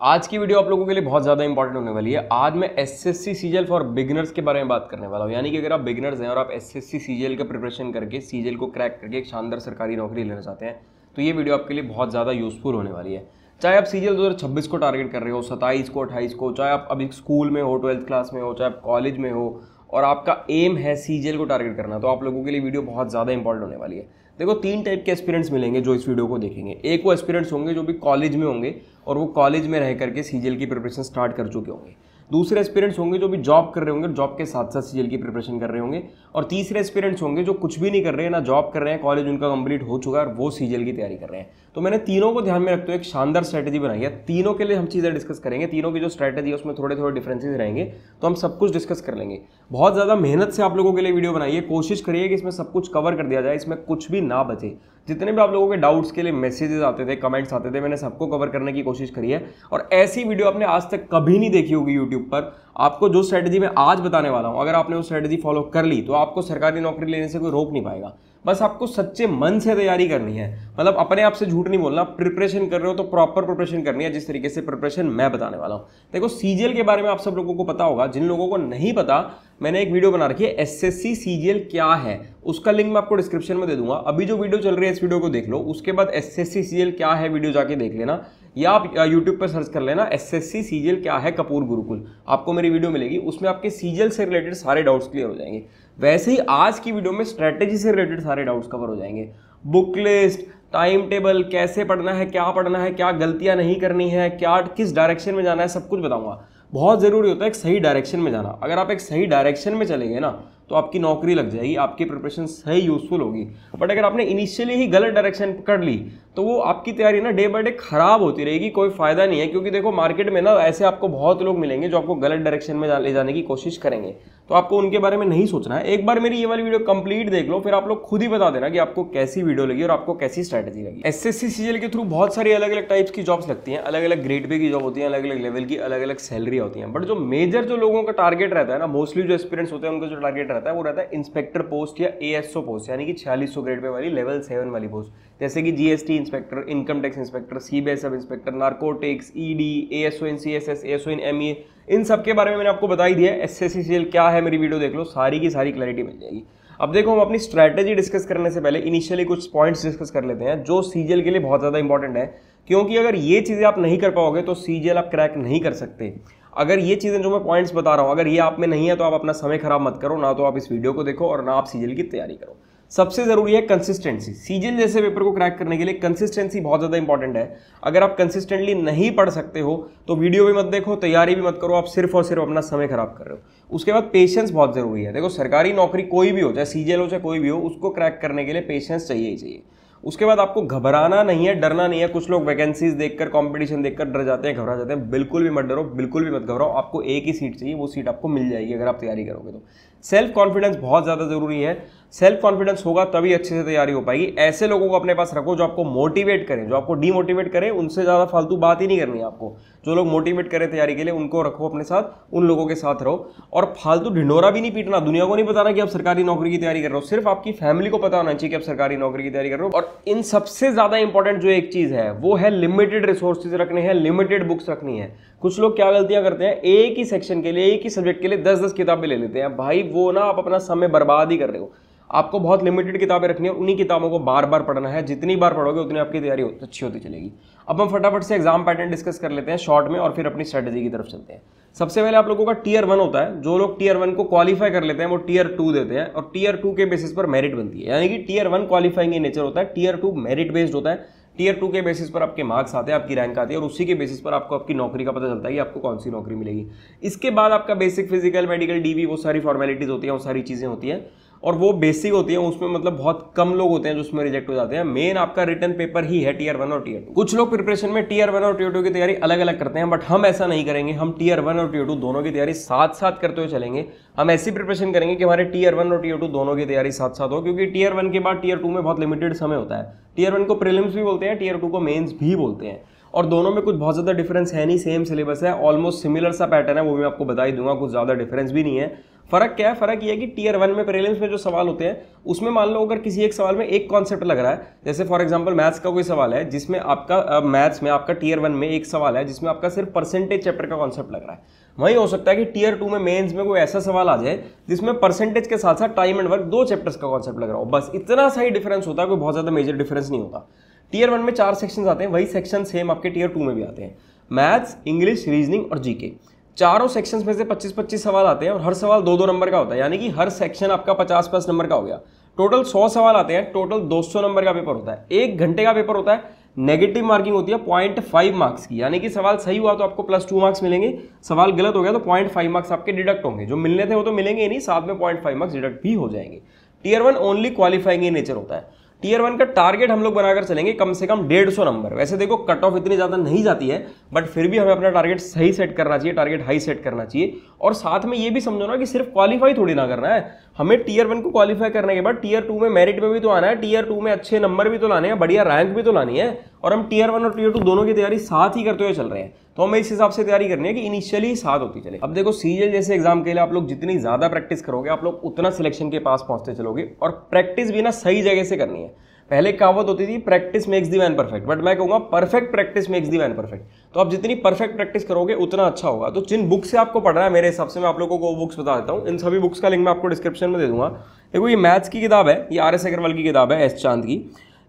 आज की वीडियो आप लोगों के लिए बहुत ज़्यादा इंपॉर्टेंट होने वाली है। आज मैं एसएससी सीजीएल फॉर बिगिनर्स के बारे में बात करने वाला हूँ। यानी कि अगर आप बिगिनर्स हैं और आप एसएससी सीजीएल का प्रिपरेशन करके सीजीएल को क्रैक करके एक शानदार सरकारी नौकरी लेना चाहते हैं तो ये वीडियो आपके लिए बहुत ज़्यादा यूजफुल होने वाली है। चाहे आप सीजीएल 2026 को टारगेट कर रहे हो, 27 को, 28 को, चाहे आप अभी स्कूल में हो, 12th क्लास में हो, चाहे आप कॉलेज में हो और आपका एम है सीजीएल को टारगेट करना, तो आप लोगों के लिए वीडियो बहुत ज़्यादा इंपॉर्टेंट होने वाली है। देखो, तीन टाइप के एस्पिरेंट्स मिलेंगे जो इस वीडियो को देखेंगे। एक वो एस्पिरेंट्स होंगे जो भी कॉलेज में होंगे और वो कॉलेज में रह करके सीजीएल की प्रिपरेशन स्टार्ट कर चुके होंगे। दूसरे एस्पिरेंट्स होंगे जो भी जॉब कर रहे होंगे, जॉब के साथ साथ सीजीएल की प्रिपरेशन कर रहे होंगे। और तीसरे एस्पिरेंट्स होंगे जो कुछ भी नहीं कर रहे हैं, ना जॉब कर रहे हैं, कॉलेज उनका कंप्लीट हो चुका है और वो सीजीएल की तैयारी कर रहे हैं। तो मैंने तीनों को ध्यान में रखते हुए एक शानदार स्ट्रैटेजी बनाई है। तीनों के लिए हम चीज़ें डिस्कस करेंगे। तीनों की जो स्ट्रैटेजी है उसमें थोड़े थोड़े डिफरेंसेस रहेंगे, तो हम सब कुछ डिस्कस कर लेंगे। बहुत ज़्यादा मेहनत से आप लोगों के लिए वीडियो बनाई है। कोशिश करिए कि इसमें सब कुछ कवर कर दिया जाए, इसमें कुछ भी ना बचे। जितने भी आप लोगों के डाउट्स के लिए मैसेजेस आते थे, कमेंट्स आते थे, मैंने सबको कवर करने की कोशिश करी है। और ऐसी वीडियो आपने आज तक कभी नहीं देखी होगी यूट्यूब पर। आपको जो स्ट्रैटेजी मैं आज बताने वाला हूं, अगर आपने वो स्ट्रैटेजी फॉलो कर ली तो आपको सरकारी नौकरी लेने से कोई रोक नहीं पाएगा। बस आपको सच्चे मन से तैयारी करनी है, मतलब अपने आप से झूठ नहीं बोलना। प्रिपरेशन कर रहे हो तो प्रॉपर प्रिपरेशन करनी है, जिस तरीके से प्रिपरेशन मैं बताने वाला हूं। देखो, सीजीएल के बारे में आप सब लोगों को पता होगा। जिन लोगों को नहीं पता, मैंने एक वीडियो बना रखी है एसएससी सीजीएल क्या है, उसका लिंक मैं आपको डिस्क्रिप्शन में दे दूंगा। अभी जो वीडियो चल रही है इस वीडियो को देख लो, उसके बाद एसएससी सीजीएल क्या है वीडियो जाके देख लेना, या आप यूट्यूब पर सर्च कर लेना एसएससी सीजीएल क्या है कपूर गुरुकुल, आपको मेरी वीडियो मिलेगी। उसमें आपके सीजीएल से रिलेटेड सारे डाउट्स क्लियर हो जाएंगे। वैसे ही आज की वीडियो में स्ट्रैटेजी से रिलेटेड सारे डाउट्स कवर हो जाएंगे। बुक लिस्ट, टाइम टेबल, कैसे पढ़ना है, क्या गलतियां नहीं करनी है, क्या किस डायरेक्शन में जाना है, सब कुछ बताऊंगा। बहुत जरूरी होता है एक सही डायरेक्शन में जाना। अगर आप एक सही डायरेक्शन में चलेंगे ना तो आपकी नौकरी लग जाएगी, आपकी प्रिपरेशन सही यूजफुल होगी। बट अगर आपने इनिशियली ही गलत डायरेक्शन पकड़ ली तो वो आपकी तैयारी ना डे बाय डे खराब होती रहेगी, कोई फायदा नहीं है। क्योंकि देखो, मार्केट में ना ऐसे आपको बहुत लोग मिलेंगे जो आपको गलत डायरेक्शन में ले जाने की कोशिश करेंगे, तो आपको उनके बारे में नहीं सोचना है। एक बार मेरी ये वाली वीडियो कंप्लीट देख लो, फिर आप लोग खुद ही बता देना कि आपको कैसी वीडियो लगी और आपको कैसी स्ट्रैटेजी लगी। एसएससी सीजीएल के थ्रू बहुत सारी अलग अलग टाइप्स की जॉब्स लगती हैं, अलग अलग ग्रेड पे की जॉब होती है, अलग अलग लेवल की अलग अलग सैलरी होती है। बट जो मेजर जो लोगों का टारगेट रहता है ना, मोस्टली जो एक्सपीरियंस होते हैं उनका जो टारगेट रहता है वो रहता है इंस्पेक्टर पोस्ट या एएसओ पोस्ट, यानी कि 4600 ग्रेड पे वाली लेवल 7 वाली पोस्ट, जैसे कि GST inspector, income tax inspector, CBI sub inspector, narcotics, ED, ASO in CSS, ASO in ME, इन सब के बारे में मैंने आपको बता ही दिया है। एसएससी सीजीएल क्या है मेरी वीडियो देख लो, सारी की सारी क्लैरिटी मिल जाएगी। अब देखो, हम अपनी स्ट्रैटेजी डिस्कस करने से पहले इनिशियली कुछ पॉइंट्स डिस्कस कर लेते हैं जो सीजीएल के लिए बहुत ज़्यादा इंपॉर्टेंट है। क्योंकि अगर ये चीज़ें आप नहीं कर पाओगे तो सीजीएल आप क्रैक नहीं कर सकते। अगर ये चीज़ें जो मैं पॉइंट्स बता रहा हूँ अगर ये आप में नहीं है तो आप अपना समय खराब मत करो, ना तो आप इस वीडियो को देखो और ना आप सीजीएल की तैयारी करो। सबसे जरूरी है कंसिस्टेंसी। सीजीएल जैसे पेपर को क्रैक करने के लिए कंसिस्टेंसी बहुत ज़्यादा इंपॉर्टेंट है। अगर आप कंसिस्टेंटली नहीं पढ़ सकते हो तो वीडियो भी मत देखो, तैयारी भी मत करो, आप सिर्फ और सिर्फ अपना समय खराब कर रहे हो। उसके बाद पेशेंस बहुत जरूरी है। देखो, सरकारी नौकरी कोई भी हो, चाहे सीजीएल हो चाहे कोई भी हो, उसको क्रैक करने के लिए पेशेंस चाहिए ही चाहिए। उसके बाद आपको घबराना नहीं है, डरना नहीं है। कुछ लोग वैकेंसीज देखकर, कंपटीशन देखकर डर जाते हैं, घबरा जाते हैं। बिल्कुल भी मत डरो, बिल्कुल भी मत घबराओ। आपको एक ही सीट चाहिए, वो सीट आपको मिल जाएगी अगर आप तैयारी करोगे तो। सेल्फ कॉन्फिडेंस बहुत ज़्यादा जरूरी है। सेल्फ कॉन्फिडेंस होगा तभी अच्छे से तैयारी हो पाएगी। ऐसे लोगों को अपने पास रखो जो आपको मोटिवेट करें, जो आपको डीमोटिवेट करें। उनसे ज़्यादा फालतू बात ही नहीं करनी है आपको। जो लोग मोटिवेट करें तैयारी के लिए उनको रखो अपने साथ, उन लोगों के साथ रहो। और फालतू ढिंढोरा भी नहीं पीटना। दुनिया को नहीं बताना कि आप सरकारी नौकरी की तैयारी कर रहे हो, सिर्फ आपकी फैमिली को पता होना चाहिए कि आप सरकारी नौकरी की तैयारी कर रहे हो। और इन सबसे ज़्यादा इंपॉर्टेंट जो एक चीज़ है वो है लिमिटेड रिसोर्सेज रखने हैं, लिमिटेड बुक्स रखनी है। कुछ लोग क्या गलतियां करते हैं, एक ही सेक्शन के लिए, एक ही सब्जेक्ट के लिए 10-10 किताबें ले लेते हैं। भाई, वो ना आप अपना समय बर्बाद ही कर रहे हो। आपको बहुत लिमिटेड किताबें रखनी है, उन्हीं किताबों को बार बार पढ़ना है। जितनी बार पढ़ोगे उतनी आपकी तैयारी अच्छी होती चलेगी। अब हम फटाफट से एग्जाम पैटर्न डिस्कस कर लेते हैं शॉर्ट में और फिर अपनी स्ट्रेटेजी की तरफ चलते हैं। सबसे पहले आप लोगों का टीयर 1 होता है। जो लोग टीयर 1 को क्वालिफाई कर लेते हैं वो टीयर 2 देते हैं और टीयर 2 के बेसिस पर मेरिट बनती है। यानी कि टीयर 1 क्वालिफाइंग इन नेचर होता है, टीयर 2 मेरिट बेस्ड होता है। टीयर 2 के बेसिस पर आपके मार्क्स आते हैं, आपकी रैंक आती है और उसी के बेसिस पर आपको आपकी नौकरी का पता चलता है कि आपको कौन सी नौकरी मिलेगी। इसके बाद आपका बेसिक, फिजिकल, मेडिकल, डीवी, वो सारी फॉर्मेलिटीज होती हैं, वो सारी चीज़ें होती हैं और वो बेसिक होती है। उसमें मतलब बहुत कम लोग होते हैं जो उसमें रिजेक्ट हो जाते हैं। मेन आपका रिटन पेपर ही है टीयर 1 और टीयर 2। कुछ लोग प्रिपरेशन में टीयर 1 और टीयर 2 की तैयारी अलग अलग करते हैं, बट हम ऐसा नहीं करेंगे। हम टीयर 1 और टीयर 2 दोनों की तैयारी साथ साथ करते हुए चलेंगे। हम ऐसी प्रिपरेशन करेंगे कि हमारे टीयर 1 और टीयर 2 दोनों की तैयारी साथ साथ हो, क्योंकि टीयर 1 के बाद टीयर 2 में बहुत लिमिटेड समय होता है। टीयर 1 को प्रीलिम्स भी बोलते हैं, टीयर 2 को मेंस भी बोलते हैं। और दोनों में कुछ बहुत ज़्यादा डिफरेंस है नहीं, सेम सिलेबस है, ऑलमोस्ट सिमिलर सा पैटर्न है, वो मैं आपको बता ही दूंगा। कुछ ज़्यादा डिफरेंस भी नहीं है। फर्क क्या है, फर्क ये है कि टीयर 1 में प्रीलिम्स में जो सवाल होते हैं उसमें मान लो अगर किसी एक सवाल में एक कॉन्सेप्ट लग रहा है, जैसे फॉर एग्जांपल मैथ्स का कोई सवाल है जिसमें आपका मैथ्स में आपका टीयर 1 में एक सवाल है जिसमें आपका सिर्फ परसेंटेज चैप्टर का कॉन्सेप्ट लग रहा है, वहीं हो सकता है कि टीयर 2 में मेंस में कोई ऐसा सवाल आ जाए जिसमें परसेंटेज के साथ साथ टाइम एंड वर्क 2 चैप्टर्स का कॉन्सेप्ट लग रहा हो। बस इतना सा ही डिफरेंस होता है, कोई बहुत ज्यादा मेजर डिफरेंस नहीं होता। टीयर 1 में 4 सेक्शन आते हैं, वही सेक्शन सेम आपके टीयर 2 में भी आते हैं। मैथ्स, इंग्लिश, रीजनिंग और जीके, चारों सेक्शंस में से 25-25 सवाल आते हैं और हर सवाल 2-2 नंबर का होता है, यानी कि हर सेक्शन आपका 50+ नंबर का हो गया। टोटल 100 सवाल आते हैं, टोटल 200 नंबर का पेपर होता है। 1 घंटे का पेपर होता है। नेगेटिव मार्किंग होती है 0.5 मार्क्स की, यानी कि सवाल सही हुआ तो आपको +2 मार्क्स मिलेंगे, सवाल गलत हो गया तो 0.5 मार्क्स आपके डिडक्ट होंगे। जो मिलने थे वो तो मिलेंगे ही नहीं, साथ में 0.5 मार्क्स डिडक्ट भी हो जाएंगे। Tier 1 only qualifying in nature होता है। टीयर 1 का टारगेट हम लोग बनाकर चलेंगे कम से कम 150 नंबर। वैसे देखो कट ऑफ इतनी ज्यादा नहीं जाती है, बट फिर भी हमें अपना टारगेट सही सेट करना चाहिए, टारगेट हाई सेट करना चाहिए। और साथ में ये भी समझो ना कि सिर्फ क्वालिफाई थोड़ी ना करना है, हमें टीयर 1 को क्वालिफाई करने के बाद टीयर 2 में मेरिट में भी तो आना है, टीयर 2 में अच्छे नंबर भी तो लाने हैं, बढ़िया रैंक भी तो लानी है। और हम टीयर 1 और टीयर 2 दोनों की तैयारी साथ ही करते हुए चल रहे हैं, तो हमें इस हिसाब से तैयारी करनी है कि इनिशियली साथ होती चले। अब देखो सीजीएल जैसे एग्जाम के लिए आप लोग जितनी ज्यादा प्रैक्टिस करोगे आप लोग उतना सिलेक्शन के पास पहुंचते चलोगे, और प्रैक्टिस भी ना सही जगह से करनी है। पहले कहावत होती थी practice makes the man perfect, but मैं कहूंगा perfect practice makes the man perfect. तो आप जितनी परफेक्ट प्रैक्टिस करोगे उतना अच्छा होगा। तो जिन बुक से आपको पढ़ना है मेरे हिसाब से मैं आप लोगों को वो बुक्स बता देता हूँ, इन सभी बुक्स का लिंक मैं आपको डिस्क्रिप्शन में दे दूंगा। देखो ये मैथ्स की किताब है, ये RS अग्रवाल की किताब है, एस चांद की।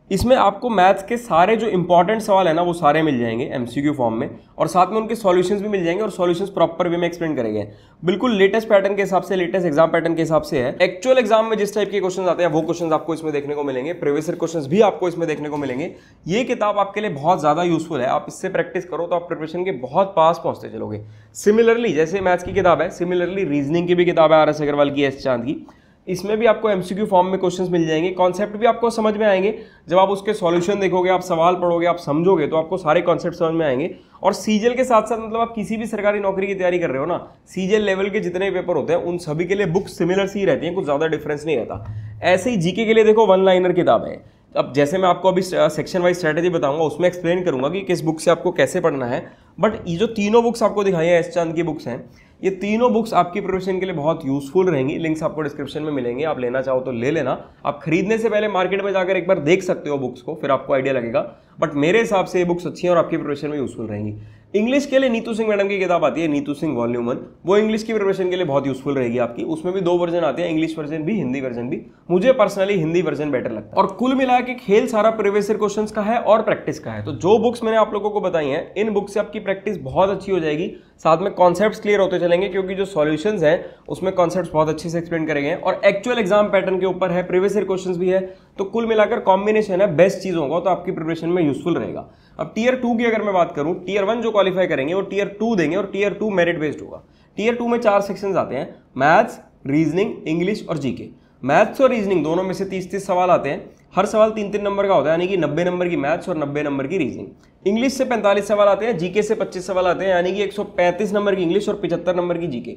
इसमें आपको मैथ्स के सारे जो इंपॉर्टेंट सवाल है ना वो सारे मिल जाएंगे एमसीक्यू फॉर्म में, और साथ में उनके सॉल्यूशंस भी मिल जाएंगे, और सॉल्यूशंस प्रॉपर वे में एक्सप्लेन करेंगे, बिल्कुल लेटेस्ट पैटर्न के हिसाब से, लेटेस्ट एग्जाम पैटर्न के हिसाब से है। एक्चुअल एग्जाम में जिस टाइप के क्वेश्चन आते हैं वो क्वेश्चन आपको इसमें देखने को मिलेंगे, प्रीवियस ईयर क्वेश्चन भी आपको इसमें देखने को मिलेंगे। ये किताब आपके लिए बहुत ज्यादा यूजफुल है, आप इससे प्रैक्टिस करो तो आप प्रिपरेशन के बहुत पास पहुंचते चलोगे। सिमिलरली जैसे मैथ्स की किताब है, सिमिलरली रीजनिंग की भी किताब है RS अग्रवाल की, एस चांद की। इसमें भी आपको एमसीक्यू फॉर्म में क्वेश्चंस मिल जाएंगे, कॉन्सेप्ट भी आपको समझ में आएंगे। जब आप उसके सॉल्यूशन देखोगे, आप सवाल पढ़ोगे, आप समझोगे तो आपको सारे कॉन्सेप्ट समझ में आएंगे। और सीजीएल के साथ साथ मतलब आप किसी भी सरकारी नौकरी की तैयारी कर रहे हो ना, सीजीएल लेवल के जितने पेपर होते हैं उन सभी के लिए बुक्स सिमिलर सी रहती हैं, कुछ ज्यादा डिफरेंस नहीं रहता। ऐसे ही जीके के लिए देखो 1 लाइनर किताब है। अब जैसे मैं आपको अभी सेक्शन वाइज स्ट्रेटेजी बताऊंगा उसमें एक्सप्लेन करूंगा कि किस बुक से आपको कैसे पढ़ना है। बट ये जो तीनों बुक्स आपको दिखाई है एस चांद की बुक्स हैं, ये तीनों बुक्स आपकी प्रिपरेशन के लिए बहुत यूजफुल रहेंगी। लिंक्स आपको डिस्क्रिप्शन में मिलेंगे, आप लेना चाहो तो ले लेना। आप खरीदने से पहले मार्केट में जाकर एक बार देख सकते हो बुक्स को, फिर आपको आइडिया लगेगा। बट मेरे हिसाब से ये बुक्स अच्छी हैं और आपकी प्रिपरेशन में यूजफुल रहेंगी। इंग्लिश के लिए नीतू सिंह मैडम की किताब आती है, नीतू सिंह वॉल्यूम 1, वो इंग्लिश की प्रिपरेशन के लिए बहुत यूजफुल रहेगी आपकी। उसमें भी 2 वर्जन आते हैं, इंग्लिश वर्जन भी, हिंदी वर्जन भी। मुझे पर्सनली हिंदी वर्जन बेटर लगता है। और कुल मिला के खेल सारा प्रीवियस ईयर क्वेश्चंस का है और प्रैक्टिस का है। तो जो बुक्स मैंने आप लोगों को बताई हैं, इन बुक्स से आपकी प्रैक्टिस बहुत अच्छी हो जाएगी, साथ में कॉन्सेप्ट्स क्लियर होते चलेंगे, क्योंकि जो सॉल्यूशंस हैं उसमें कॉन्सेप्ट्स बहुत अच्छे से एक्सप्लेन करेंगे और एक्चुअल एग्जाम पैटर्न के ऊपर है, प्रीवियस ईयर क्वेश्चंस भी है। तो कुल मिलाकर कॉम्बिनेशन है बेस्ट चीज होगा, तो आपकी प्रिपरेशन में यूजफुल रहेगा। अब टीयर 2 की अगर मैं बात करूं, टीयर 1 जो क्वालिफाई करेंगे वो टीयर 2 देंगे, और टीयर 2 मेरिट बेस्ड होगा। टीयर 2 में 4 सेक्शंस आते हैं, मैथ्स, रीजनिंग, इंग्लिश और जीके। मैथ्स और रीजनिंग दोनों में से 30-30 सवाल आते हैं, हर सवाल 3-3 नंबर का होता है, यानी कि 90 नंबर की मैथ्स और 90 नंबर की रीजनिंग। इंग्लिश से 45 सवाल आते हैं, जीके से 25 सवाल आते हैं, यानी कि 135 नंबर की इंग्लिश और 75 नंबर की जीके।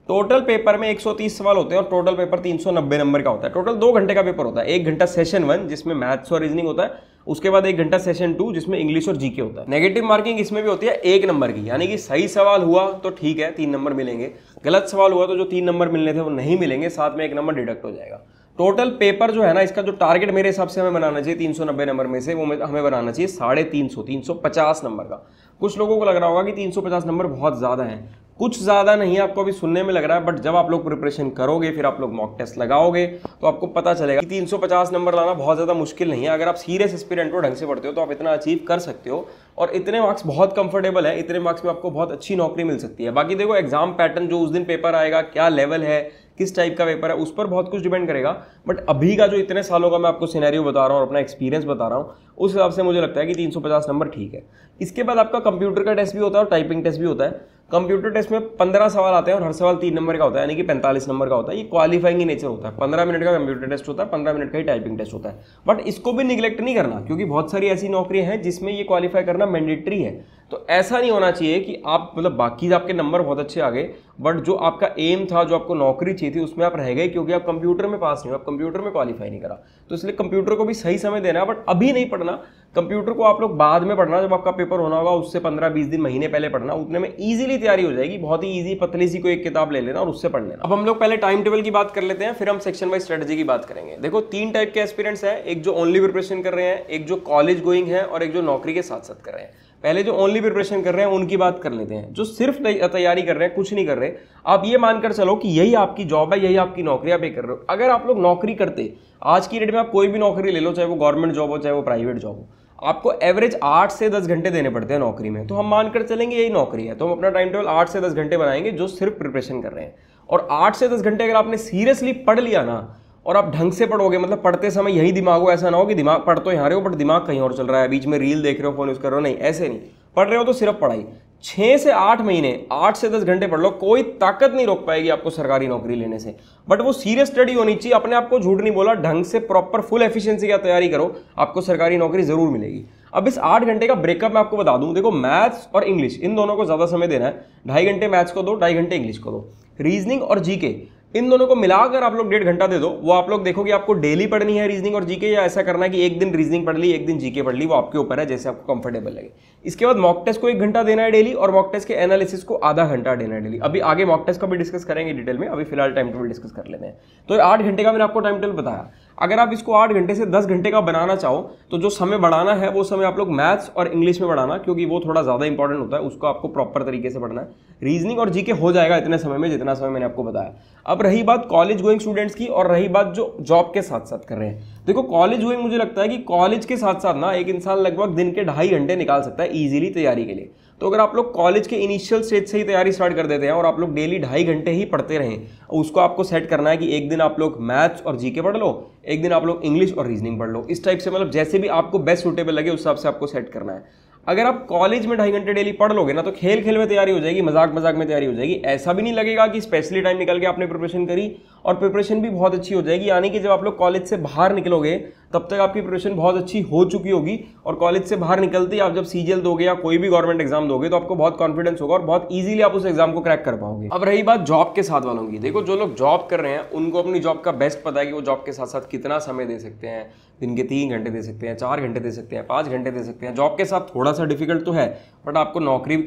टोटल पेपर में 130 सवाल होते हैं और टोटल पेपर 390 नंबर का होता है। टोटल 2 घंटे का पेपर होता है, 1 घंटा सेशन 1 जिसमें मैथ्स और रीजनिंग होता है, उसके बाद 1 घंटा सेशन 2 जिसमें इंग्लिश और जीके होता है। नेगेटिव मार्किंग इसमें भी होती है 1 नंबर की, यानी कि सही सवाल हुआ तो ठीक है 3 नंबर मिलेंगे, गलत सवाल हुआ तो जो 3 नंबर मिलने थे वो नहीं मिलेंगे, साथ में 1 नंबर डिडक्ट हो जाएगा। टोटल पेपर जो है ना, इसका जो टारगेट मेरे हिसाब से हमें बनाना चाहिए 390 नंबर में से, वो हमें बनाना चाहिए 350 350 नंबर का। कुछ लोगों को लग रहा होगा कि 350 नंबर बहुत ज्यादा है, कुछ ज्यादा नहीं है, आपको अभी सुनने में लग रहा है, बट जब आप लोग प्रिपरेशन करोगे, फिर आप लोग मॉक टेस्ट लगाओगे तो आपको पता चलेगा कि 350 नंबर लाना बहुत ज्यादा मुश्किल नहीं है। अगर आप सीरियस एस्पिरेंट हो, ढंग से पढ़ते हो, तो आप इतना अचीव कर सकते हो, और इतने मार्क्स बहुत कंफर्टेबल है, इतने मार्क्स में आपको बहुत अच्छी नौकरी मिल सकती है। बाकी देखो एग्जाम पैटर्न जो उस दिन पेपर आएगा, क्या लेवल है, किस टाइप का पेपर है, उस पर बहुत कुछ डिपेंड करेगा। बट अभी का जो इतने सालों का मैं आपको सिनेरियो बता रहा हूँ और अपना एक्सपीरियंस बता रहा हूँ, उस हिसाब से मुझे लगता है कि 350 नंबर ठीक है। इसके बाद आपका कंप्यूटर का टेस्ट भी होता है और टाइपिंग टेस्ट भी होता है। कंप्यूटर टेस्ट में 15 सवाल आते हैं और हर सवाल 3 नंबर का होता है, यानी कि 45 नंबर का होता है। ये क्वालिफाइंग ही नेचर होता है। 15 मिनट का कंप्यूटर टेस्ट होता है, 15 मिनट का ही टाइपिंग टेस्ट होता है। बट इसको भी निगलेक्ट नहीं करना, क्योंकि बहुत सारी ऐसी नौकरियां हैं जिसमें ये क्वालिफाई करना मैंडेटरी है। तो ऐसा नहीं होना चाहिए कि आप मतलब बाकी आपके नंबर बहुत अच्छे आ गए बट जो आपका एम था, जो आपको नौकरी चाहिए थी, उसमें आप रह गए क्योंकि आप कंप्यूटर में पास नहीं हो, आप कंप्यूटर में क्वालिफाई नहीं करा। तो इसलिए कंप्यूटर को भी सही समय देना है, बट अभी नहीं पढ़ना। कंप्यूटर को आप लोग बाद में पढ़ना, जब आपका पेपर होना होगा उससे 15-20 दिन, महीने पहले पढ़ना, उतने में ईजिली तैयारी हो जाएगी। बहुत ही ईजी पतली सी कोई एक किताब ले लेना और उससे पढ़ लेना। अब हम लोग पहले टाइम टेबल की बात कर लेते हैं, फिर हम सेक्शन वाइज स्ट्रेटजी की बात करेंगे। देखो 3 टाइप के एस्पिरेंट्स हैं, एक जो ओनली प्रिपरेशन कर रहे हैं, एक जो कॉलेज गोइंग है और एक जो नौकरी के साथ साथ कर रहे हैं। पहले जो ओनली प्रिपरेशन कर रहे हैं उनकी बात कर लेते हैं। जो सिर्फ तैयारी कर रहे हैं, कुछ नहीं कर रहे, आप ये मानकर चलो कि यही आपकी जॉब है, यही आपकी नौकरी, आप ये कर रहे हो। अगर आप लोग नौकरी करते, आज की डेट में आप कोई भी नौकरी ले लो, चाहे वो गवर्नमेंट जॉब हो चाहे वो प्राइवेट जॉब हो, आपको एवरेज 8 से 10 घंटे देने पड़ते हैं नौकरी में। तो हम मानकर चलेंगे यही नौकरी है, तो हम अपना टाइम टेबल 8 से 10 घंटे बनाएंगे जो सिर्फ प्रिपरेशन कर रहे हैं। और 8 से 10 घंटे अगर आपने सीरियसली पढ़ लिया ना, और आप ढंग से पढ़ोगे, मतलब पढ़ते समय यही दिमाग हो, ऐसा ना हो कि दिमाग पढ़ तो यहाँ रहे हो बट दिमाग कहीं और चल रहा है, बीच में रील देख रहे हो, फोन यूज कर रहे हो, नहीं ऐसे नहीं। पढ़ रहे हो तो सिर्फ पढ़ाई, 6 से 8 महीने 8 से 10 घंटे पढ़ लो, कोई ताकत नहीं रोक पाएगी आपको सरकारी नौकरी लेने से। बट वो सीरियस स्टडी होनी चाहिए, अपने आप को झूठ नहीं बोला, ढंग से प्रॉपर फुल एफिशिएंसी का तैयारी करो, आपको सरकारी नौकरी जरूर मिलेगी। अब इस 8 घंटे का ब्रेकअप मैं आपको बता दूं। देखो मैथ्स और इंग्लिश, इन दोनों को ज्यादा समय देना है। 2.5 घंटे मैथ्स को दो, 2.5 घंटे इंग्लिश को दो। रीजनिंग और जीके, इन दोनों को मिलाकर आप लोग 1.5 घंटा दे दो। वो आप लोग देखो कि आपको डेली पढ़नी है रीजनिंग और जीके, या ऐसा करना है कि एक दिन रीजनिंग पढ़ ली, एक दिन जीके पढ़ ली, वो आपके ऊपर है, जैसे आपको कंफर्टेबल लगे। इसके बाद मॉक टेस्ट को 1 घंटा देना है डेली, और मॉक टेस्ट के एनालिसिस को आधा घंटा देना है डेली। अभी आगे मॉक टेस्ट का भी डिस्कस करेंगे डिटेल में, अभी फिलहाल टाइम टेबल डिस्कस कर लेते हैं। तो 8 घंटे का मैंने आपको टाइम टेबल बताया। अगर आप इसको 8 घंटे से 10 घंटे का बनाना चाहो तो जो समय बढ़ाना है वो समय आप लोग मैथ्स और इंग्लिश में बढ़ाना, क्योंकि वो थोड़ा ज्यादा इंपॉर्टेंट होता है, उसको आपको प्रॉपर तरीके से पढ़ना है। रीजनिंग और जीके हो जाएगा इतने समय में जितना समय मैंने आपको बताया। अब रही बात कॉलेज गोइंग स्टूडेंट्स की, और रही बात जो जॉब के साथ साथ कर रहे हैं। देखो कॉलेज गोइंग, मुझे लगता है कि कॉलेज के साथ साथ ना एक इंसान लगभग दिन के 2.5 घंटे निकाल सकता है इजीली तैयारी के लिए। तो अगर आप लोग कॉलेज के इनिशियल स्टेज से ही तैयारी स्टार्ट कर देते हैं और आप लोग डेली 2.5 घंटे ही पढ़ते रहें, उसको आपको सेट करना है कि एक दिन आप लोग मैथ्स और जीके पढ़ लो, एक दिन आप लोग इंग्लिश और रीजनिंग पढ़ लो। इस टाइप से, मतलब जैसे भी आपको बेस्ट सूटेबल लगे उस हिसाब से आपको सेट करना है। अगर आप कॉलेज में 2.5 घंटे डेली पढ़ लोगे ना, तो खेल खेल में तैयारी हो जाएगी, मजाक मजाक में तैयारी हो जाएगी। ऐसा भी नहीं लगेगा कि स्पेशली टाइम निकल के आपने प्रिपरेशन करी, और प्रिपरेशन भी बहुत अच्छी हो जाएगी। यानी कि जब आप लोग कॉलेज से बाहर निकलोगे तब तक आपकी प्रिपरेशन बहुत अच्छी हो चुकी होगी, और कॉलेज से बाहर निकलते ही आप जब सीजीएल दोगे या कोई भी गवर्नमेंट एग्जाम दोगे तो आपको बहुत कॉन्फिडेंस होगा और बहुत इजीली आप उस एग्जाम को क्रैक कर पाओगे। अब रही बात जॉब के साथ वालों की, देखो जो लोग जॉब कर रहे हैं उनको अपनी जॉब का बेस्ट पता है कि वो जॉब के साथ साथ कितना समय दे सकते हैं। दिन के 3 घंटे दे सकते हैं, 4 घंटे दे सकते हैं, 5 घंटे दे सकते हैं। जॉब के साथ थोड़ा सा डिफिकल्ट तो है, बट आपको नौकरी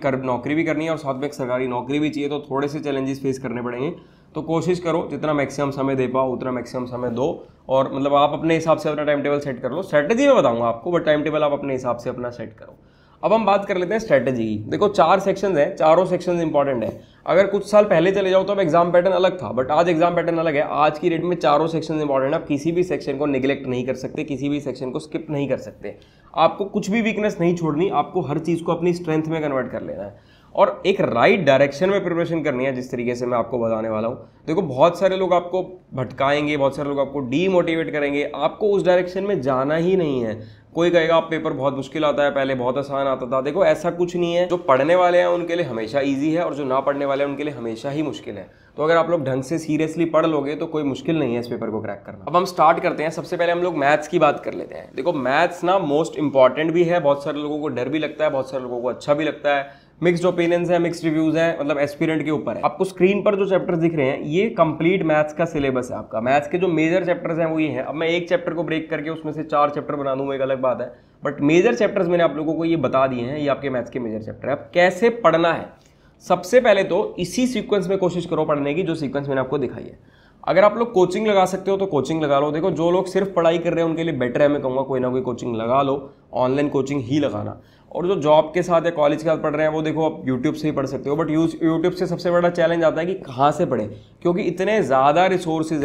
भी करनी है और साथ में एक सरकारी नौकरी भी चाहिए, तो थोड़े से चैलेंजेस फेस करने पड़ेंगे। तो कोशिश करो जितना मैक्सिमम समय दे पाओ उतना मैक्सिमम समय दो, और मतलब आप अपने हिसाब से अपना टाइम टेबल सेट कर लो। स्ट्रेटेजी में बताऊंगा आपको, बट टाइम टेबल आप अपने हिसाब से अपना सेट करो। अब हम बात कर लेते हैं स्ट्रेटेजी की। देखो 4 सेक्शंस हैं, चारों सेक्शंस इंपॉर्टेंट है। अगर कुछ साल पहले चले जाओ तो अब एग्जाम पैटर्न अलग था, बट आज एग्जाम पैटर्न अलग है। आज की डेट में चारों सेक्शंस इंपॉर्टेंट है। आप किसी भी सेक्शन को निगलेक्ट नहीं कर सकते, किसी भी सेक्शन को स्किप नहीं कर सकते। आपको कुछ भी वीकनेस नहीं छोड़नी, आपको हर चीज़ को अपनी स्ट्रेंथ में कन्वर्ट कर लेना है और एक राइट डायरेक्शन में प्रिपरेशन करनी है, जिस तरीके से मैं आपको बताने वाला हूँ। देखो बहुत सारे लोग आपको भटकाएंगे, बहुत सारे लोग आपको डीमोटिवेट करेंगे, आपको उस डायरेक्शन में जाना ही नहीं है। कोई कहेगा आप पेपर बहुत मुश्किल आता है, पहले बहुत आसान आता था। देखो ऐसा कुछ नहीं है, जो पढ़ने वाले हैं उनके लिए हमेशा ईजी है और जो ना पढ़ने वाले हैं उनके लिए हमेशा ही मुश्किल है। तो अगर आप लोग ढंग से सीरियसली पढ़ लोगे तो कोई मुश्किल नहीं है इस पेपर को क्रैक करना। अब हम स्टार्ट करते हैं। सबसे पहले हम लोग मैथ्स की बात कर लेते हैं। देखो मैथ्स ना मोस्ट इंपॉर्टेंट भी है, बहुत सारे लोगों को डर भी लगता है, बहुत सारे लोगों को अच्छा भी लगता है। मिक्स्ड ओपिनियंस है, मिक्स्ड रिव्यूज है, मतलब एस्पिरेंट के ऊपर है। आपको स्क्रीन पर जो चैप्टर्स दिख रहे हैं ये कंप्लीट मैथ्स का सिलेबस है आपका। मैथ्स के जो मेजर चैप्टर्स हैं वो ये हैं। अब मैं एक चैप्टर को ब्रेक करके उसमें से 4 चैप्टर बना दूंगा, एक अलग बात है, बट मेजर चैप्टर्स मैंने आप लोगों को ये बता दिए हैं, ये आपके मैथ्स के मेजर चैप्टर है। अब कैसे पढ़ना है, सबसे पहले तो इसी सीक्वेंस में कोशिश करो पढ़ने की जो सीक्वेंस मैंने आपको दिखाई है। अगर आप लोग कोचिंग लगा सकते हो तो कोचिंग लगा लो। देखो जो लोग सिर्फ पढ़ाई कर रहे हैं उनके लिए बेटर है, मैं कहूँगा कोई ना कोई कोचिंग लगा लो, ऑनलाइन कोचिंग ही लगाना। और जो जॉब के साथ या कॉलेज के साथ पढ़ रहे हैं वो देखो आप यूट्यूब से ही पढ़ सकते हो, बट यूट्यूब से सबसे बड़ा चैलेंज आता है कि कहाँ से पढ़ें, क्योंकि इतने ज़्यादा रिसोर्सेज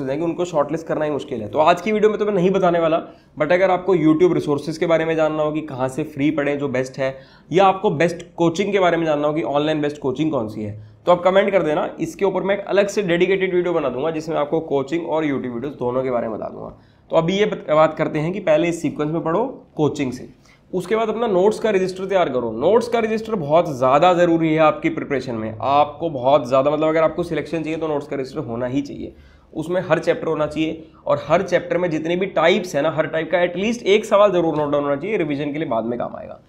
हैं कि उनको शॉर्टलिस्ट करना ही मुश्किल है। तो आज की वीडियो में तो मैं नहीं बताने वाला, बट अगर आपको यूट्यूब रिसोर्सेज के बारे में जानना हो कि कहाँ से फ्री पढ़ें जो बेस्ट है, या आपको बेस्ट कोचिंग के बारे में जानना हो कि ऑनलाइन बेस्ट कोचिंग कौन सी है, तो आप कमेंट कर देना। इसके ऊपर मैं एक अलग से डेडिकेटेड वीडियो बना दूंगा जिसमें आपको कोचिंग और यूट्यूब वीडियोस दोनों के बारे में बता दूंगा। तो अभी ये बात करते हैं कि पहले इस सीक्वेंस में पढ़ो कोचिंग से, उसके बाद अपना नोट्स का रजिस्टर तैयार करो। नोट्स का रजिस्टर बहुत ज़्यादा ज़रूरी है आपकी प्रिपरेशन में, आपको बहुत ज़्यादा, मतलब अगर आपको सिलेक्शन चाहिए तो नोट्स का रजिस्टर होना ही चाहिए। उसमें हर चैप्टर होना चाहिए और हर चैप्टर में जितने भी टाइप्स है ना, हर टाइप का एटलीस्ट एक सवाल जरूर नोट डाउन होना चाहिए, रिवीजन के लिए बाद में काम आएगा।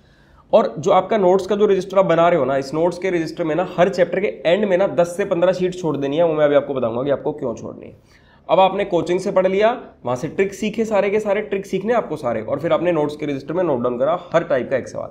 और जो आपका नोट्स का जो रजिस्टर आप बना रहे हो ना, इस नोट्स के रजिस्टर में ना हर चैप्टर के एंड में ना 10 से 15 शीट छोड़ देनी है। वो मैं अभी आपको बताऊंगा कि आपको क्यों छोड़नी है। अब आपने कोचिंग से पढ़ लिया, वहां से ट्रिक सीखे, सारे के सारे ट्रिक सीखने आपको सारे, और फिर आपने नोट्स के रजिस्टर में नोट डाउन करा हर टाइप का एक सवाल।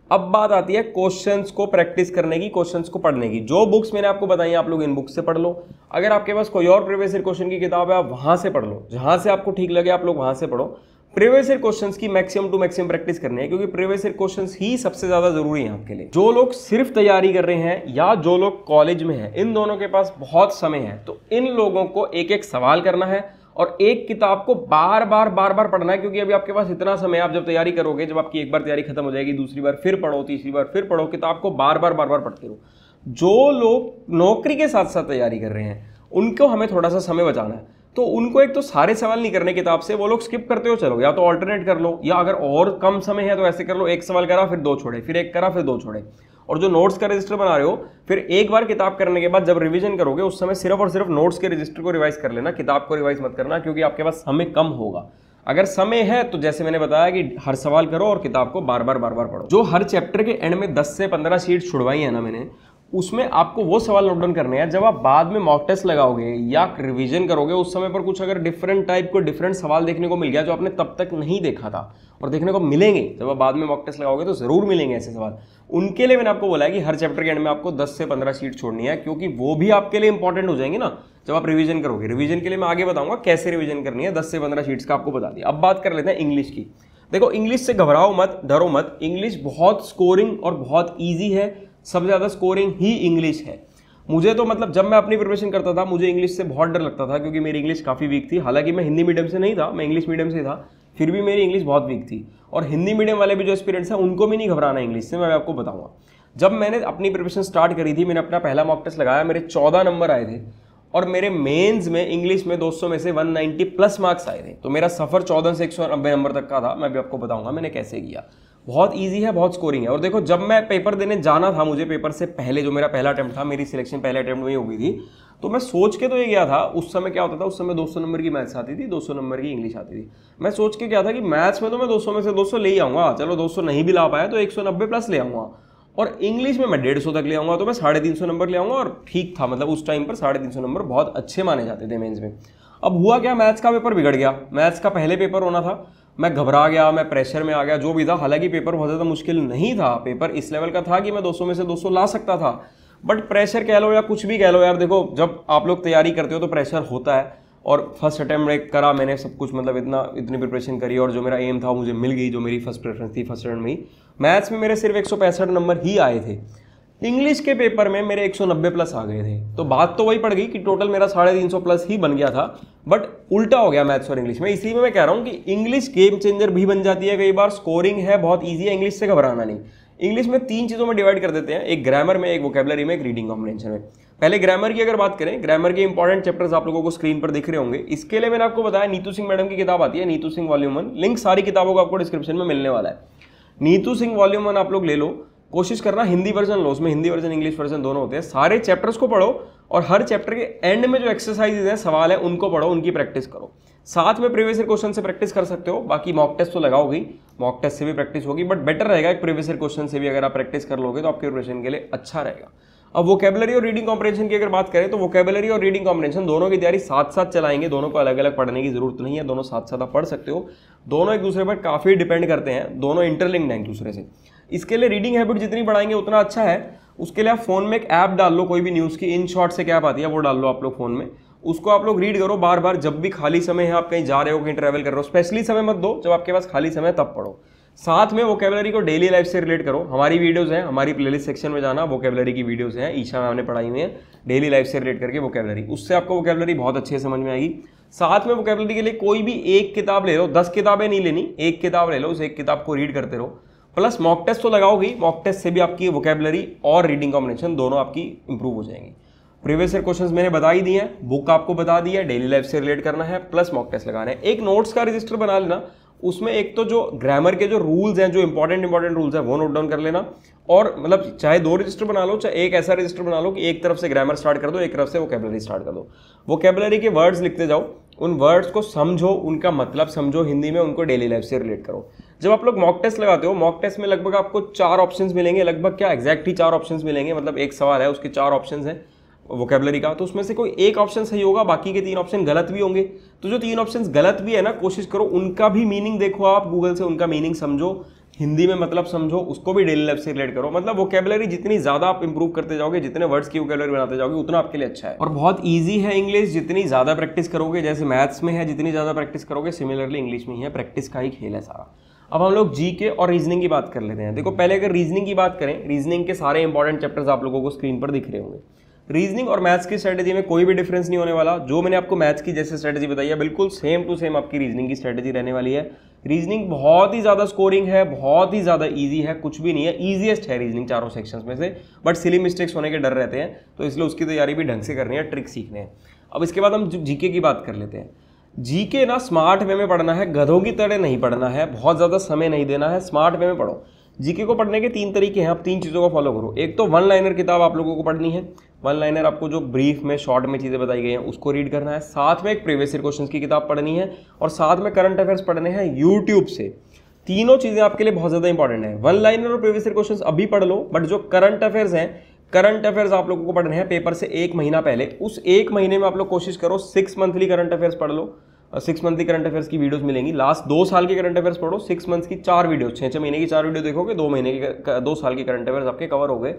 अब बात आती है क्वेश्चंस को प्रैक्टिस करने की, क्वेश्चंस को पढ़ने की। जो बुक्स मैंने आपको बताई आप लोग इन बुक्स से पढ़ लो। अगर आपके पास कोई और प्रीवियस ईयर क्वेश्चन की किताब है आप वहां से पढ़ लो, जहां से आपको ठीक लगे आप लोग वहां से पढ़ो। प्रीवियस ईयर क्वेश्चंस की मैक्सिमम टू मैक्सिमम प्रैक्टिस करनी है, क्योंकि प्रीवियस ईयर क्वेश्चंस ही सबसे ज्यादा जरूरी है आपके लिए। जो लोग सिर्फ तैयारी कर रहे हैं या जो लोग कॉलेज में हैं, इन दोनों के पास बहुत समय है, तो इन लोगों को एक एक सवाल करना है और एक किताब को बार बार पढ़ना है। क्योंकि अभी आपके पास इतना समय, आप जब तैयारी करोगे, जब आपकी एक बार तैयारी खत्म हो जाएगी, दूसरी बार फिर पढ़ो, तीसरी बार फिर पढ़ो, किताब को बार बार पढ़ते रहो। जो लोग नौकरी के साथ साथ तैयारी कर रहे हैं उनको हमें थोड़ा सा समय बचाना है, तो उनको एक तो सारे सवाल नहीं करने किताब से, वो लोग स्किप करते हो चलो, या तो ऑल्टरनेट कर लो, या अगर और कम समय है तो ऐसे कर लो, एक सवाल करा फिर दो छोड़े, फिर एक करा फिर दो छोड़े। और जो नोट्स का रजिस्टर बना रहे हो, फिर एक बार किताब करने के बाद जब रिवीजन करोगे उस समय सिर्फ और सिर्फ नोट्स के रजिस्टर को रिवाइज कर लेना, किताब को रिवाइज मत करना, क्योंकि आपके पास समय कम होगा। अगर समय है तो जैसे मैंने बताया कि हर सवाल करो और किताब को बार बार पढ़ो। जो हर चैप्टर के एंड में 10 से 15 शीट छुड़वाई है ना मैंने, उसमें आपको वो सवाल नोट डाउन करने हैं। जब आप बाद में मॉक टेस्ट लगाओगे या रिवीजन करोगे, उस समय पर कुछ अगर डिफरेंट टाइप को डिफरेंट सवाल देखने को मिल गया जो आपने तब तक नहीं देखा था, और देखने को मिलेंगे जब आप बाद में मॉक टेस्ट लगाओगे तो जरूर मिलेंगे ऐसे सवाल। उनके लिए मैंने आपको बोला है कि हर चैप्टर के एंड में आपको 10 से 15 शीट छोड़नी है, क्योंकि वो भी आपके लिए इंपॉर्टेंट हो जाएंगे ना जब आप रिवीजन करोगे। रिवीजन के लिए मैं आगे बताऊंगा कैसे रिवीजन करनी है, 10 से 15 शीट्स का आपको बता दिया। अब बात कर लेते हैं इंग्लिश की। देखो, इंग्लिश से घबराओ मत, डरो मत। इंग्लिश बहुत स्कोरिंग और बहुत ईजी है, सबसे ज्यादा स्कोरिंग ही इंग्लिश है। मुझे तो मतलब जब मैं अपनी प्रिपरेशन करता था मुझे इंग्लिश से बहुत डर लगता था, क्योंकि मेरी इंग्लिश काफ़ी वीक थी। हालांकि मैं हिंदी मीडियम से नहीं था, मैं इंग्लिश मीडियम से था, फिर भी मेरी इंग्लिश बहुत वीक थी। और हिंदी मीडियम वाले भी जो एस्पिरेंट्स हैं उनको भी नहीं घबराना इंग्लिश से, मैं आपको बताऊंगा। जब मैंने अपनी प्रिपरेशन स्टार्ट करी थी, मैंने अपना पहला मॉक टेस्ट लगाया, मेरे 14 नंबर आए थे, और मेरे मेंस में इंग्लिश में 200 में से 190 प्लस मार्क्स आए थे। तो मेरा सफ़र 14 से 190 नंबर तक का था। मैं भी आपको बताऊंगा मैंने कैसे किया। बहुत इजी है, बहुत स्कोरिंग है। और देखो, जब मैं पेपर देने जाना था, मुझे पेपर से पहले जो मेरा पहला अटेम्प्ट था, मेरी सिलेक्शन पहले अटेम्प्ट में ही हो गई थी, तो मैं सोच के तो ये गया था। उस समय क्या होता था, उस समय 200 नंबर की मैथ्स आती थी, 200 नंबर की इंग्लिश आती थी। मैं सोच के क्या था कि मैथ्स में तो मैं 200 में से 200 ले ही आऊँगा, चलो 200 नहीं भी ला पाया तो 190 प्लस ले आऊँगा, और इंग्लिश में मैं 150 तक ले आऊँगा, तो मैं 350 नंबर ले आऊँगा। और ठीक था, मतलब उस टाइम पर 350 नंबर बहुत अच्छे माने जाते थे मेंस में। अब हुआ क्या, मैथ्स का पेपर बिगड़ गया। मैथ्स का पहले पेपर होना था, मैं घबरा गया, मैं प्रेशर में आ गया, जो भी था। हालांकि पेपर बहुत ज़्यादा मुश्किल नहीं था, पेपर इस लेवल का था कि मैं 200 में से 200 ला सकता था, बट प्रेशर कह लो या कुछ भी कह लो यार। देखो, जब आप लोग तैयारी करते हो तो प्रेशर होता है। और फर्स्ट अटैम्प्ट में करा मैंने सब कुछ, मतलब इतनी प्रिपरेशन करी, और जो मेरा एम था मुझे मिल गई, जो मेरी फर्स्ट प्रेफरेंस थी फर्स्ट अटैम्प्ट में ही। मैथ्स में मेरे सिर्फ 165 नंबर ही आए थे, इंग्लिश के पेपर में मेरे 190 प्लस आ गए थे। तो बात तो वही पड़ गई कि टोटल मेरा 350 प्लस ही बन गया था, बट उल्टा हो गया मैथ्स और इंग्लिश में। इसलिए मैं कह रहा हूँ कि इंग्लिश गेम चेंजर भी बन जाती है कई बार। स्कोरिंग है, बहुत ईजी है, इंग्लिश से घबराना नहीं। इंग्लिश में 3 चीज़ों में डिवाइड कर देते हैं, एक ग्रामर में, एक वोकेबलरी में, एक रीडिंग कॉम्प्रिहेंशन में। पहले ग्रामर की अगर बात करें, ग्रामर के इंपॉर्टेंट चैप्टर्स आप लोगों को स्क्रीन पर दिख रहे होंगे। इसके लिए मैंने आपको बताया, नीतू सिंह मैडम की किताब आती है, नीतू सिंह वॉल्यूम 1। लिंक सारी किताबों को आपको डिस्क्रिप्शन में मिलने वाला है। नीतू सिंह वॉल्यूम 1 आप लोग ले लो, कोशिश करना हिंदी वर्जन लो, उसमें हिंदी वर्जन इंग्लिश वर्जन दोनों होते हैं। सारे चैप्टर्स को पढ़ो, और हर चैप्टर के एंड में जो एक्सरसाइजेज हैं, सवाल है, उनको पढ़ो, उनकी प्रैक्टिस करो। साथ में प्रीवियस ईयर क्वेश्चन से प्रैक्टिस कर सकते हो। बाकी मॉक टेस्ट तो लगाओगी, मॉक टेस्ट से भी प्रैक्टिस होगी, बट बेटर रहेगा एक प्रीवियस ईयर क्वेश्चन से भी अगर आप प्रैक्टिस कर लोगे तो आपके प्रिपरेशन के लिए अच्छा रहेगा। अब वोकेबलरी और रीडिंग कॉम्प्रिहेंशन की अगर बात करें, तो वोकेबलरी और रीडिंग कॉम्प्रिहेंशन दोनों की तैयारी साथ साथ चलाएंगे। दोनों को अलग अलग पढ़ने की जरूरत नहीं है, दोनों साथ साथ आप पढ़ सकते हो। दोनों एक दूसरे पर काफ़ी डिपेंड करते हैं, दोनों इंटरलिंक्ड हैं एक दूसरे से। इसके लिए रीडिंग हैबिट जितनी बढ़ाएंगे उतना अच्छा है। उसके लिए आप फोन में एक ऐप डाल लो, कोई भी न्यूज़ की इन शॉर्ट से क्या ऐप आती है वो डाल लो आप लोग फोन में, उसको आप लोग रीड करो बार बार। जब भी खाली समय है, आप कहीं जा रहे हो, कहीं ट्रैवल कर रहे हो, स्पेशली समय मत दो, जब आपके पास खाली समय तब पढ़ो। साथ में वोकेबलरी को डेली लाइफ से रिलेट करो। हमारी वीडियोस हैं, हमारी प्लेलिस्ट सेक्शन में जाना, वोकेबलरी की वीडियोस हैं, ईशा मैम ने पढ़ाई हुई है डेली लाइफ से रिलेट करके वोकेबलरी। उससे आपको वोकेबलरी बहुत अच्छे समझ में आएगी। साथ में वोकेबलरी के लिए कोई भी एक किताब ले लो, 10 किताबें नहीं लेनी, एक किताब ले लो, उस एक किताब को रीड करते रहो। प्लस मॉक टेस्ट तो लगाओगी, मॉक टेस्ट से भी आपकी वोकेबलरी और रीडिंग कॉम्बिनेशन दोनों आपकी इंप्रूव हो जाएंगी। प्रीवियस ईयर क्वेश्चंस मैंने बता ही दिए हैं, बुक आपको बता दी है, डेली लाइफ से रिलेट करना है, प्लस मॉक टेस्ट लगाना है। एक नोट्स का रजिस्टर बना लेना, उसमें एक तो जो ग्रामर के जो रूल्स हैं, जो इंपॉर्टेंट रूल्स हैं, वो नोट डाउन कर लेना। और मतलब चाहे 2 रजिस्टर बना लो, चाहे एक ऐसा रजिस्टर बना लो कि एक तरफ से ग्रामर स्टार्ट कर दो, एक तरफ से वोकेबलरी स्टार्ट कर दो। वोकेबलरी के वर्ड्स लिखते जाओ, उन वर्ड्स को समझो, उनका मतलब समझो हिंदी में, उनको डेली लाइफ से रिलेट करो। जब आप लोग मॉक टेस्ट लगाते हो, मॉक टेस्ट में लगभग आपको 4 ऑप्शंस मिलेंगे, लगभग क्या एग्जैक्टली 4 ऑप्शंस मिलेंगे, मतलब एक सवाल है उसके 4 ऑप्शंस हैं वोकेबलरी का, तो उसमें से कोई एक ऑप्शन सही होगा, बाकी के 3 ऑप्शन गलत भी होंगे। तो जो 3 ऑप्शन गलत भी है ना, कोशिश करो उनका भी मीनिंग देखो, आप गूगल से उनका मीनिंग समझो, हिंदी में मतलब समझो, उसको भी डेली लाइफ से रिलेट करो। मतलब वोकेबलरी जितनी ज्यादा आप इंप्रूव करते जाओगे, जितने वर्ड्स की वोकेबलरी बनाते जाओगे, उतना आपके लिए अच्छा है। और बहुत ईजी है इंग्लिश, जितनी ज्यादा प्रैक्टिस करोगे, जैसे मैथ्स में है जितनी ज्यादा प्रैक्टिस करोगे, सिमिलरली इंग्लिश में ही है, प्रैक्टिस का ही खेल है सारा। अब हम लोग जीके और रीजनिंग की बात कर लेते हैं। देखो पहले अगर रीजनिंग की बात करें, रीजनिंग के सारे इंपॉर्टेंट चैप्टर्स आप लोगों को स्क्रीन पर दिख रहे होंगे। रीजनिंग और मैथ्स की स्ट्रेटेजी में कोई भी डिफरेंस नहीं होने वाला। जो मैंने आपको मैथ्स की जैसे स्ट्रेटेजी बताई है, बिल्कुल सेम टू सेम आपकी रीजनिंग की स्ट्रेटेजी रहने वाली है। रीजनिंग बहुत ही ज्यादा स्कोरिंग है, बहुत ही ज्यादा इजी है, कुछ भी नहीं है, ईजीएस्ट है रीजनिंग चारों सेक्शंस में से, बट सिली मिस्टेक्स होने के डर रहते हैं, तो इसलिए उसकी तैयारी भी ढंग से करनी है, ट्रिक सीखने हैं। अब इसके बाद हम जीके की बात कर लेते हैं। जीके ना स्मार्ट वे में पढ़ना है, गधों की तरह नहीं पढ़ना है, बहुत ज्यादा समय नहीं देना है, स्मार्ट वे में पढ़ो। जीके को पढ़ने के 3 तरीके हैं, आप 3 चीज़ों को फॉलो करो। एक तो 1 लाइनर किताब आप लोगों को पढ़नी है, 1 लाइनर आपको जो ब्रीफ में शॉर्ट में चीज़ें बताई गई हैं उसको रीड करना है, साथ में एक प्रीवियस ईयर क्वेश्चंस की किताब पढ़नी है, और साथ में करंट अफेयर्स पढ़ने हैं यूट्यूब से। तीनों चीज़ें आपके लिए बहुत ज़्यादा इंपॉर्टेंट है। 1 लाइनर और प्रीवियस ईयर क्वेश्चंस अभी पढ़ लो, बट जो करंट अफेयर्स हैं, करंट अफेयर्स आप लोगों को पढ़ने हैं पेपर से 1 महीना पहले। उस 1 महीने में आप लोग कोशिश करो 6 मंथली करंट अफेयर्स पढ़ लो। 6 मंथ की करंट अफेयर्स की वीडियोस मिलेंगी। लास्ट 2 साल के करंट अफेयर्स पढ़ो, 6 मंथ्स की 4 वीडियो, 6 महीने की 4 वीडियो देखोगे, 2 महीने की 2 साल के करंट अफेयर्स आपके कवर हो गए।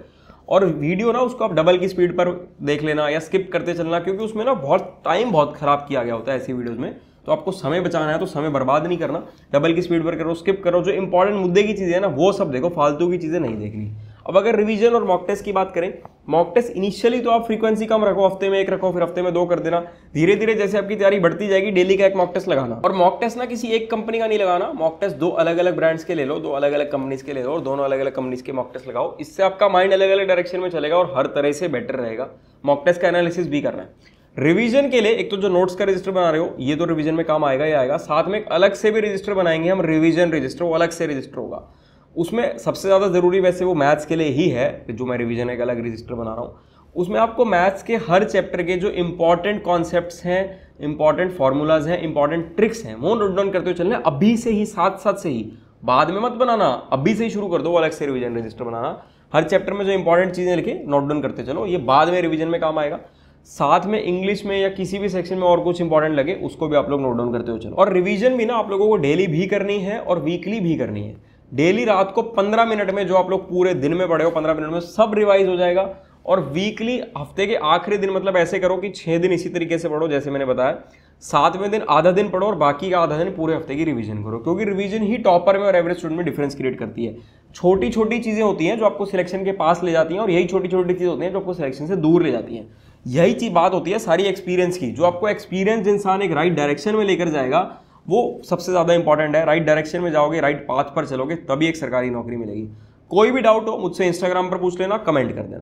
और वीडियो ना उसको आप डबल की स्पीड पर देख लेना या स्किप करते चलना, क्योंकि उसमें ना बहुत टाइम बहुत खराब किया गया होता है ऐसी वीडियोस में। तो आपको समय बचाना है तो समय बर्बाद नहीं करना, डबल की स्पीड पर करो, स्किप करो, जो इंपॉर्टेंट मुद्दे की चीज़ें है ना वो सब देखो, फालतू की चीज़ें नहीं देखनी। अब अगर रिवीजन और मॉक टेस्ट की बात करें, मॉक टेस्ट इनिशियली तो आप फ्रीक्वेंसी कम रखो, हफ्ते में 1 रखो, फिर हफ्ते में 2 कर देना। धीरे धीरे जैसे आपकी तैयारी बढ़ती जाएगी, डेली का एक मॉक टेस्ट लगाना। और मॉक टेस्ट ना किसी एक कंपनी का नहीं लगाना, मॉक टेस्ट 2 अलग अलग ब्रांड्स के ले लो, 2 अलग अलग कंपनीज के ले लो, और दोनों अलग अलग कंपनीज के मॉक टेस्ट लगाओ। इससे आपका माइंड अलग अलग डायरेक्शन में चलेगा और हर तरह से बेटर रहेगा। मॉक टेस्ट का एनालिसिस भी करना है। रिवीजन के लिए एक तो जो नोट्स का रजिस्टर बना रहे हो, ये तो रिवीजन में काम आएगा ही आएगा, साथ में एक अलग से भी रजिस्टर बनाएंगे हम, रिवीजन रजिस्टर, वो अलग से रजिस्टर होगा। उसमें सबसे ज़्यादा ज़रूरी वैसे वो मैथ्स के लिए ही है, जो मैं रिवीजन एक अलग रजिस्टर बना रहा हूँ। उसमें आपको मैथ्स के हर चैप्टर के जो इंपॉर्टेंट कॉन्सेप्ट्स हैं, इंपॉर्टेंट फॉर्मूलाज हैं, इंपॉर्टेंट ट्रिक्स हैं, वो नोट डाउन करते हुए चलना अभी से ही, साथ साथ से ही, बाद में मत बनाना, अभी से ही शुरू कर दो वो अलग से रिवीजन रजिस्टर बनाना। हर चैप्टर में जो इंपॉर्टेंट चीज़ें लिखे नोट डाउन करते चलो, ये बाद में रिवीजन में काम आएगा। साथ में इंग्लिश में या किसी भी सेक्शन में और कुछ इंपॉर्टेंट लगे उसको भी आप लोग नोट डाउन करते हो चलो। और रिवीजन भी ना आप लोगों को डेली भी करनी है और वीकली भी करनी है। डेली रात को 15 मिनट में जो आप लोग पूरे दिन में पढ़े हो, 15 मिनट में सब रिवाइज हो जाएगा। और वीकली हफ्ते के आखिरी दिन मतलब ऐसे करो कि 6 दिन इसी तरीके से पढ़ो जैसे मैंने बताया, 7वें दिन आधा दिन पढ़ो और बाकी का आधा दिन पूरे हफ्ते की रिवीजन करो, क्योंकि रिवीजन ही टॉपर में और एवरेज स्टूडेंट में डिफरेंस क्रिएट करती है। छोटी छोटी चीजें होती हैं जो आपको सिलेक्शन के पास ले जाती हैं, और यही छोटी छोटी चीजें होती हैं जो आपको सिलेक्शन से दूर ले जाती हैं। यही चीज बात होती है सारी एक्सपीरियंस की। जो आपको एक्सपीरियंस इंसान एक राइट डायरेक्शन में लेकर जाएगा वो सबसे ज्यादा इंपॉर्टेंट है। राइट डायरेक्शन में जाओगे, राइट पाथ पर चलोगे, तभी एक सरकारी नौकरी मिलेगी। कोई भी डाउट हो मुझसे इंस्टाग्राम पर पूछ लेना, कमेंट कर देना।